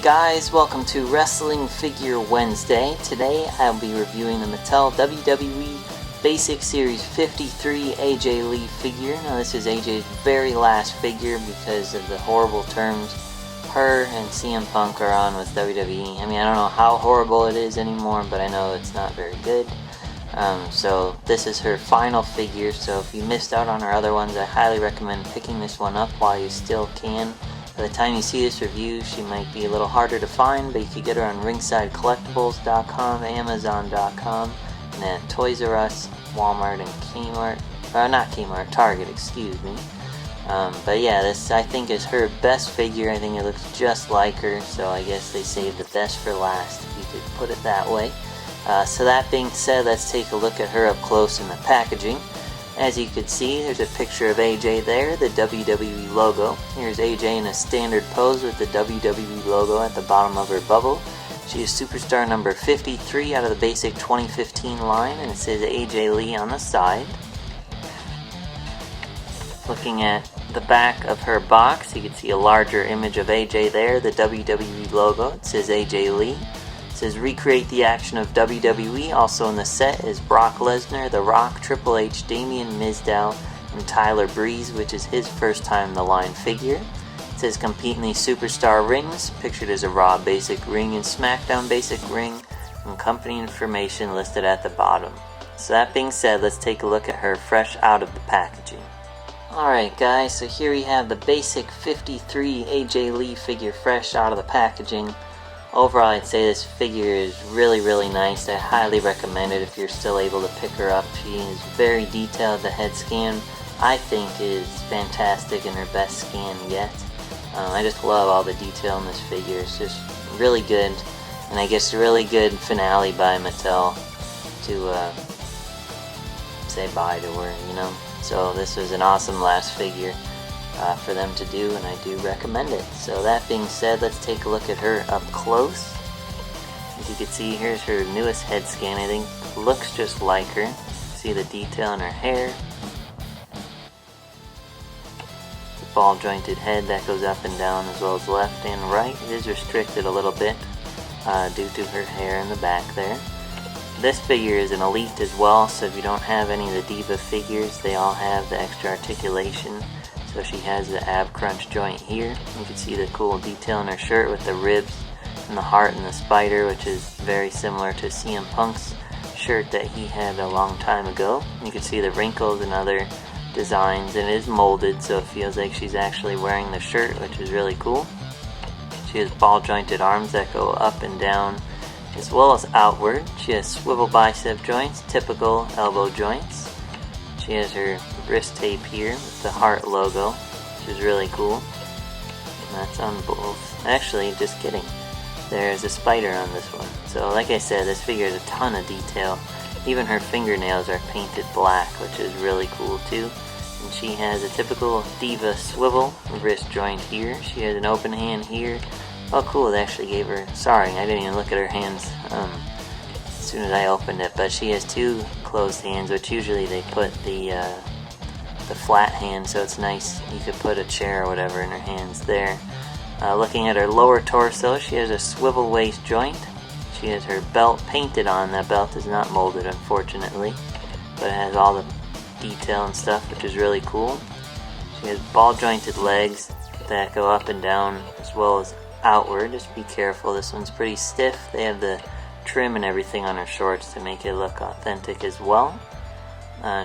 guys, welcome to Wrestling Figure Wednesday. Today I'll be reviewing the Mattel WWE Basic Series 53 AJ Lee figure. Now this is AJ's very last figure because of the horrible terms her and CM Punk are on with WWE. I mean, I don't know how horrible it is anymore, but I know it's not very good. So this is her final figure, so if you missed out on her other ones, I highly recommend picking this one up while you still can. By the time you see this review, she might be a little harder to find, but you can get her on ringsidecollectibles.com, amazon.com, and at Toys R Us, Walmart, and Kmart. Or not Kmart, Target, excuse me. But yeah, this I think is her best figure. I think it looks just like her, so I guess they saved the best for last, if you could put it that way. So that being said, let's take a look at her up close in the packaging. As you can see, there's a picture of AJ there, the WWE logo. Here's AJ in a standard pose with the WWE logo at the bottom of her bubble. She is superstar number 53 out of the basic 2015 line, and it says AJ Lee on the side. Looking at the back of her box, you can see a larger image of AJ there, the WWE logo. It says AJ Lee. It says recreate the action of WWE. Also in the set is Brock Lesnar, The Rock, Triple H, Damien Mizdow, and Tyler Breeze, which is his first time in the line figure. It says compete in these superstar rings, pictured as a Raw basic ring and SmackDown basic ring, and company information listed at the bottom. So that being said, let's take a look at her fresh out of the packaging. Alright guys, so here we have the basic 53 AJ Lee figure fresh out of the packaging. Overall, I'd say this figure is really nice. I highly recommend it if you're still able to pick her up. She is very detailed. The head scan, I think, is fantastic and her best scan yet. I just love all the detail in this figure. It's just really good, and I guess a really good finale by Mattel to say bye to her, you know. So this was an awesome last figure for them to do, and I do recommend it. So that being said, let's take a look at her up close. As you can see, here's her newest head scan. I think looks just like her. See the detail in her hair. The ball jointed head that goes up and down as well as left and right. It is restricted a little bit due to her hair in the back there. This figure is an elite as well, so if you don't have any of the Diva figures, they all have the extra articulation. So she has the ab crunch joint here. You can see the cool detail in her shirt with the ribs and the heart and the spider, which is very similar to CM Punk's shirt that he had a long time ago. You can see the wrinkles and other designs, and it is molded, so it feels like she's actually wearing the shirt, which is really cool. She has ball jointed arms that go up and down as well as outward. She has swivel bicep joints, typical elbow joints. She has her wrist tape here with the heart logo, which is really cool. And that's on both. Actually, just kidding. There's a spider on this one. So like I said, this figure has a ton of detail. Even her fingernails are painted black, which is really cool too. And she has a typical Diva swivel wrist joint here. She has an open hand here. Oh cool, they actually gave her, sorry, I didn't even look at her hands as soon as I opened it, but she has two closed hands, which usually they put the flat hand, so it's nice. You could put a chair or whatever in her hands there. Looking at her lower torso, she has a swivel waist joint. She has her belt painted on. That belt is not molded, unfortunately, but it has all the detail and stuff, which is really cool. She has ball jointed legs that go up and down as well as outward. Just be careful, this one's pretty stiff. They have the trim and everything on her shorts to make it look authentic as well.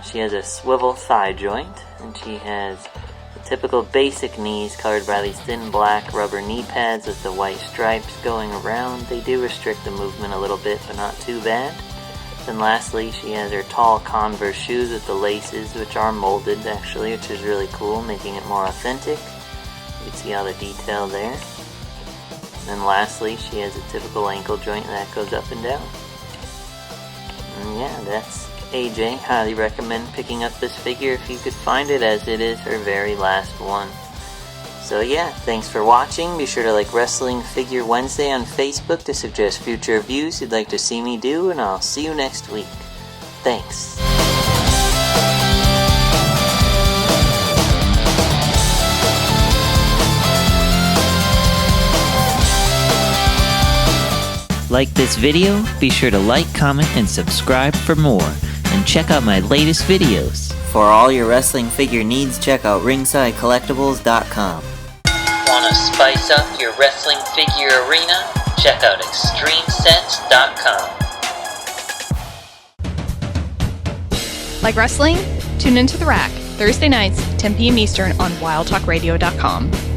She has a swivel thigh joint, and she has the typical basic knees colored by these thin black rubber knee pads with the white stripes going around. They do restrict the movement a little bit, but not too bad. Then lastly, she has her tall Converse shoes with the laces, which are molded actually, which is really cool, making it more authentic. You can see all the detail there. And lastly, she has a typical ankle joint that goes up and down. And yeah, that's AJ. Highly recommend picking up this figure if you could find it, as it is her very last one. So yeah, thanks for watching. Be sure to like Wrestling Figure Wednesday on Facebook to suggest future reviews you'd like to see me do, and I'll see you next week. Thanks. Like this video? Be sure to like, comment, and subscribe for more. And check out my latest videos. For all your wrestling figure needs, check out ringsidecollectibles.com. Want to spice up your wrestling figure arena? Check out extremesets.com. Like wrestling? Tune into The Rack, Thursday nights, 10 p.m. Eastern on wildtalkradio.com.